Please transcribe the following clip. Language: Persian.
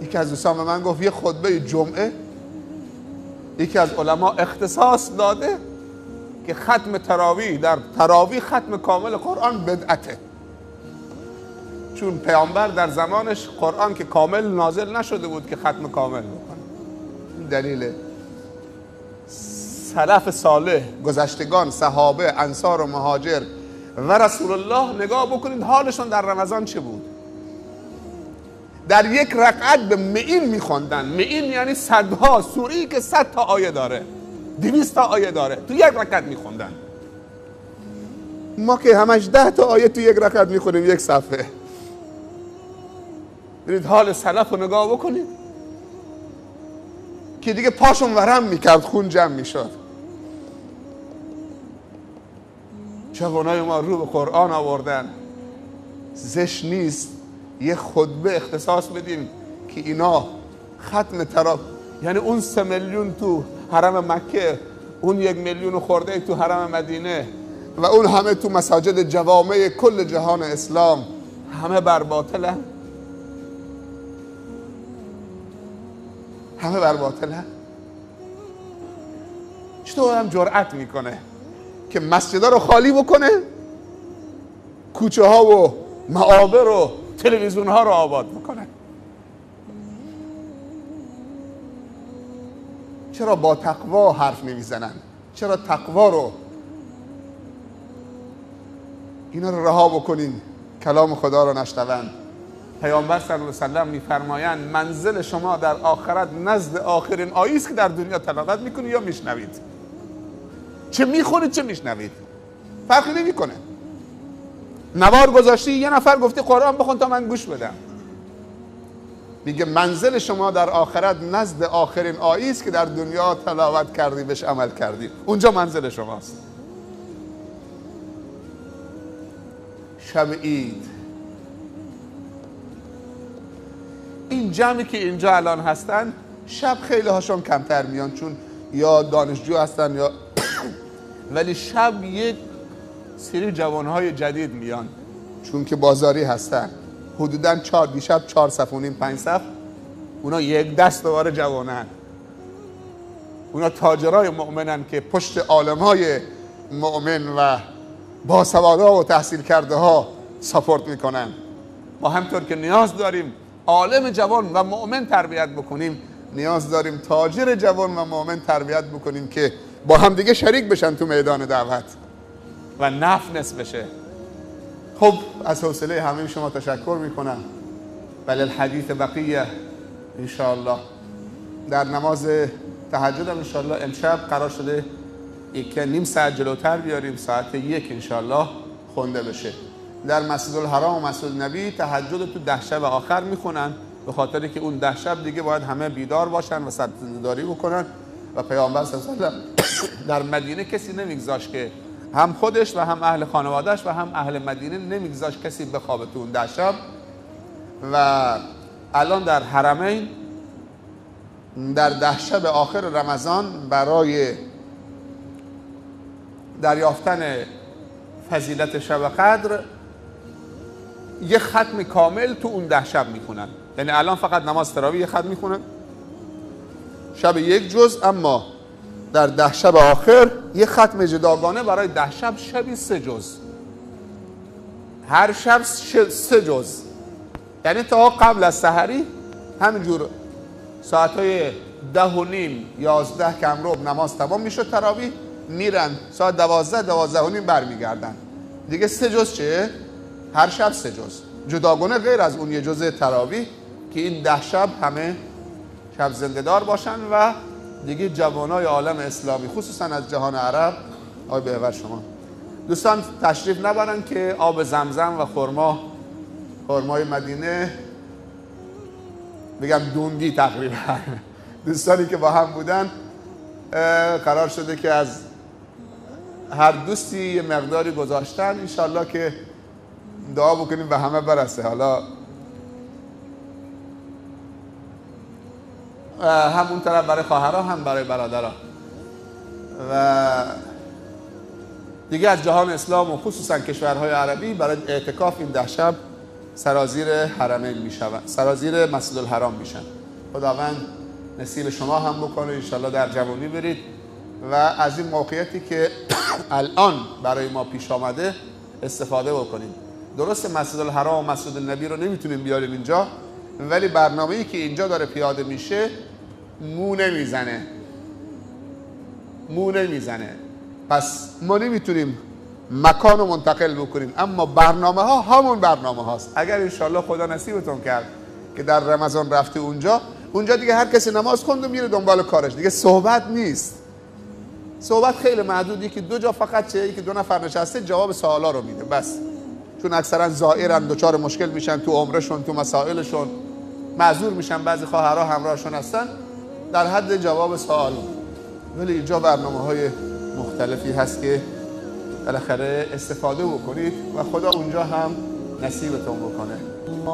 یکی از دوستان به من گفت یه خطبه جمعه یکی از علما اختصاص داده که ختم تراویح در تراویح ختم کامل قرآن بدعته، چون پیامبر در زمانش قرآن که کامل نازل نشده بود که ختم کامل بکنه. این دلیل سلف صالح، گذشتگان، صحابه، انصار و مهاجر و رسول الله نگاه بکنید حالشون در رمضان چه بود. در یک رکعت به معین میخوندن. معین یعنی صدها سوره‌ای که 100 تا آیه داره، 200 تا آیه داره، تو یک رکعت میخوندن. ما که همش 10 تا آیه تو یک رکعت میخونیم، یک صفحه. برید حال سلف رو نگاه بکنید که دیگه پاشون ورم میکرد، خون جمع میشد. جوانای ما رو به قرآن آوردن. زشت نیست یه خطبه اختصاص بدیم که اینا ختم تراویح، یعنی اون 3 میلیون تو حرم مکه، اون 1 میلیون خورده تو حرم مدینه و اون همه تو مساجد جوامع کل جهان اسلام، همه بر باطله، همه بر باطله. چطور هم جرأت میکنه که مسجدها رو خالی بکنه، کوچه ها و معابر و تلویزیون ها رو آباد بکنه؟ چرا با تقوا حرف نمیزنن؟ چرا تقوا رو اینا رو رها بکنین، کلام خدا رو نشنوند؟ پیامبر صلی الله علیه و سلم میفرمایند منزل شما در آخرت نزد آخرین آیه است که در دنیا تلاوت میکنید یا میشنوید. چه میخونید چه میشنوید فرقی نمیکنه. نوار گذاشتی، یه نفر گفته قرآن بخون تا من گوش بدم، میگه منزل شما در آخرت نزد آخرین آیه است که در دنیا تلاوت کردی، بهش عمل کردی، اونجا منزل شماست. شب عید، این جمعی که اینجا الان هستن شب خیلی هاشون کمتر میان چون یا دانشجو هستن یا ولی شب یک سری جوانهای جدید میان چون که بازاری هستن، حدوداً دیشب 4 صف و نیم 5 صف، اونا یک دست دوباره جوانن، اونا تاجرای مؤمنن که پشت عالمهای مؤمن و باسوادها و تحصیل کرده ها ساپورت میکنن. ما همطور که نیاز داریم عالم جوان و مؤمن تربیت بکنیم، نیاز داریم تاجر جوان و مؤمن تربیت بکنیم که با هم دیگه شریک بشن تو میدان دعوت و نفع نصف بشه. خب از حوصله همه شما تشکر میکنم. بل الحدیث بقیه انشاءالله. در نماز تهجد هم انشاءالله امشب قرار شده 1.5 ساعت جلوتر بیاریم، ساعت 1 انشاءالله خونده بشه. در مسجد الحرام و مسجد نبی تهجد تو 10 شب آخر میخونن، به خاطر که اون 10 شب دیگه باید همه بیدار باشن و سرپنجه‌داری بکنن و پیامبر صلی الله علیه و سلم در مدینه کسی نمیگذاشت که هم خودش و هم اهل خانوادهش و هم اهل مدینه نمیگذاشت کسی بخوابه تو اون 10 شب. و الان در حرمین در 10 شب آخر رمضان برای دریافتن فضیلت شب قدر یه ختم کامل تو اون 10 شب میخونن. یعنی الان فقط نماز تراویح یه ختم میخونن شب 1 جز، اما در 10 شب آخر یه ختم جداگانه برای 10 شب، شبی 3 جز، هر شب 3 جز. یعنی تا قبل از سحری همینجور ساعتهای 10:30 11 کمربع نماز تمام میشد تراویح، میرن ساعت 12 برمیگردن دیگه. 3 جز چه؟ هر شب 3 جز جداگانه، غیر از اون یه جز تراویح که این 10 شب همه شب زنده دار باشن و دیگه جوانای عالم اسلامی خصوصا از جهان عرب. آقای بهور شما دوستان تشریف نبرن که آب زمزم و خرمای مدینه بگم دوندی تقریبا دوستانی که با هم بودن قرار شده که از هر دوستی یه مقداری گذاشتن، انشالله که دعا بکنیم به همه برسه. حالا همون طرف برای خواهرها هم برای برادرها و دیگه از جهان اسلام و خصوصا کشورهای عربی برای اعتکاف این 10 شب سرازیر حرمین میشوند، سرازیر مسجد الحرام میشن. خداوند نصیب شما هم بکنه، انشالله در جوانی برید و از این موقعیتی که الان برای ما پیش آمده استفاده بکنیم. درست مسجد الحرام و مسجد النبی رو نمیتونیم بیاریم اینجا، ولی برنامه‌ای که اینجا داره پیاده میشه مو نمیزنه. پس ما نمیتونیم مکان رو منتقل بکنیم، اما برنامه ها همون برنامه هاست. اگر انشالله خدا نصیبتون کرد که در رمضان رفته اونجا دیگه هر کسی نماز خوند و میره دنبال کارش، دیگه صحبت نیست. صحبت خیلی محدودی که دو جا فقط چه که دو نفر نشسته جواب سوالا رو میده بس، چون اکثرا زائرن، دوچار مشکل میشن تو عمرشون، تو مسائلشون معذور میشن، بعضی خواهرها همراهشون هستن، در حد جواب سوال. ولی اینجا برنامه‌های مختلفی هست که بالاخره استفاده بکنید و خدا اونجا هم نصیبتون بکنه.